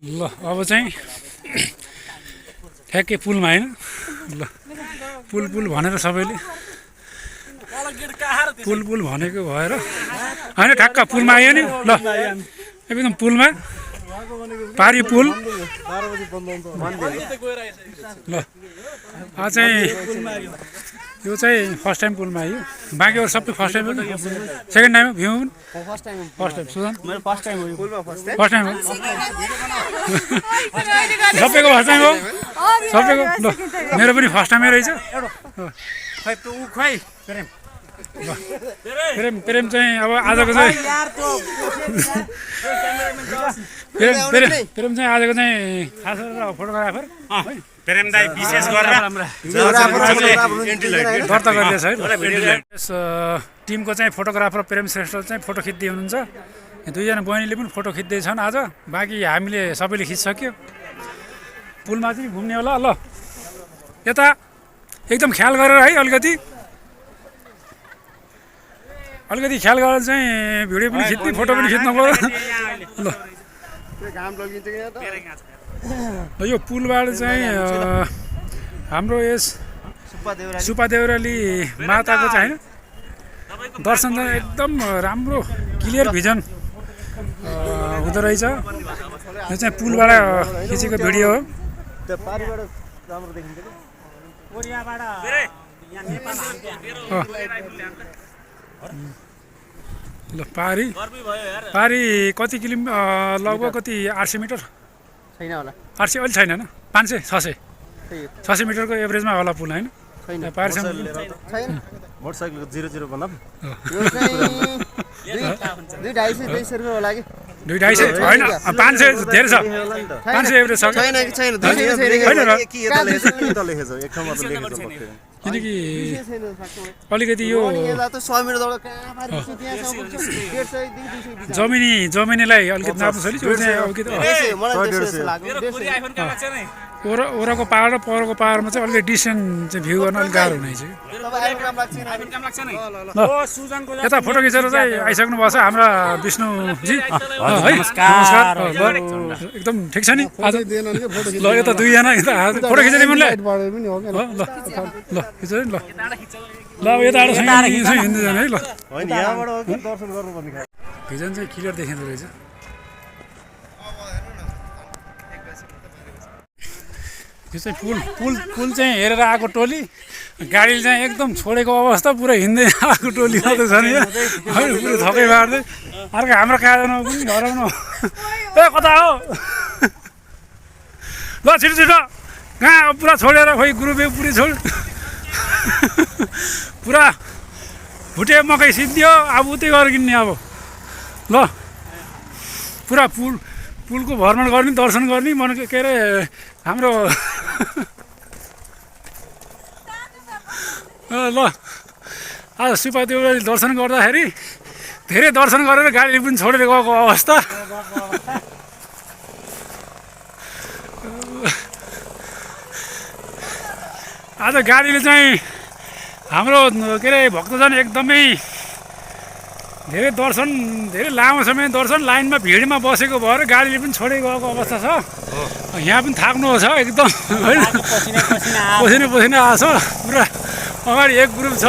ल अब चाहिँ ठ्याक्कै पुलमा हैन ल पुल पुल भनेर सबैले पुल पुल भनेको भएर हैन ठ्याक्क पुलमा आयो नि ल एकदम पुलमा पारी पुल ल चाहिँ यो चाहिँ फर्स्ट टाइम पुलमा आयो बाँकी अरू सबै फर्स्ट टाइम हो second time view first time Sujan मेरो फर्स्ट टाइम हो पुलमा फर्स्ट टाइम हो सबैको फर्स्ट टाइम हो सबैको ल मेरो पनि फर्स्ट टाइमै रहेछ प्रेम चाहिँ अब आजको चाहिँ प्रेम चाहिँ आजको चाहिँ खास गरेर फोटोग्राफर प्रेम दाइ विशेष गरेर दर्ता गरिदिएछ है यस टिमको चाहिँ फोटोग्राफर प्रेम श्रेष्ठ चाहिँ फोटो खिच्दै हुनुहुन्छ दुईजना बहिनीले पनि फोटो खिच्दैछन् आज बाँकी हामीले सबैले खिचिसक्यो पुलमा चाहिँ घुम्ने होला ल यता एकदम ख्याल गरेर है अलिकति ख्याल गरेर चाहिँ भिडियो पनि खिच्ने फोटो पनि खिच्नु पर्यो ल यो पुलबाट चाहिँ हाम्रो यस सुपादेउराली माताको चाहिँ होइन दर्शन चाहिँ एकदम राम्रो क्लियर भिजन हुँदो रहेछ यो चाहिँ पुलबाट खिचेको भिडियो हो ल पारी कति लगभग कति 800 मिटर छैन होला 800 अहिले छैन होइन 500 600 मिटरको एभरेजमा होला पुल होइन पारीसम्म छैन मोटरसाइकलको 00 भन्दा यो चाहिँ 250 रुपैयाँ होला कि 250 होइन 500 धेरै छ 500 एभरेज छ छैन कि छैन 200 छैन के यता लेखेछ एक ठाउँमा त लेखेछ किनकि अलिकति यो जमिनीलाई अलिकति नाप्नु छ ओराको पहाड र परको पहाडमा चाहिँ अलिकति डिस्टेन्स चाहिँ भ्यू गर्न अलिक गाह्रो हुनेछ यता फोटो खिचेर चाहिँ आइसक्नु भएको छ हाम्रा विष्णुजी है नमस्कार एकदम ठिक छ नि आज ल यता दुईजना फोटो खिचेर ल खिच्यो नि ल अब यताबाट हिँड्दैछन् है ल भिजन चाहिँ क्लियर देखिँदो रहेछ यो चाहिँ पुल चाहिँ हेरेर आएको टोली गाडीले चाहिँ एकदम छोडेको अवस्था पुरा हिँड्दै आएको टोली मात्रै छ नि होइन पुरै थकै बाँड्दै अर्को हाम्रो काजमा पनि हराउनु ए कता हो ल छिटो कहाँ पुरा छोडेर खोइ ग्रुपै पुरै छोड पुरा भुटे मकै सिद्धियो अब उतै गर्किन्ने अब ल पुरा पुलको भ्रमण गर्ने दर्शन गर्ने मन के अरे हाम्रो ल आज सुपादेउराली दर्शन गर्दाखेरि धेरै दर्शन गरेर गाडीले पनि छोडेर गएको अवस्था आज गाडीले चाहिँ हाम्रो के अरे भक्तजन एकदमै धेरै लामो समय दर्शन लाइनमा भिडमा बसेको भएर गाडीले पनि छोडेर गएको अवस्था छ यहाँ पनि थाक्नु छ एकदम होइन पसिना आएको छ पुरा अगाडि एक ग्रुप छ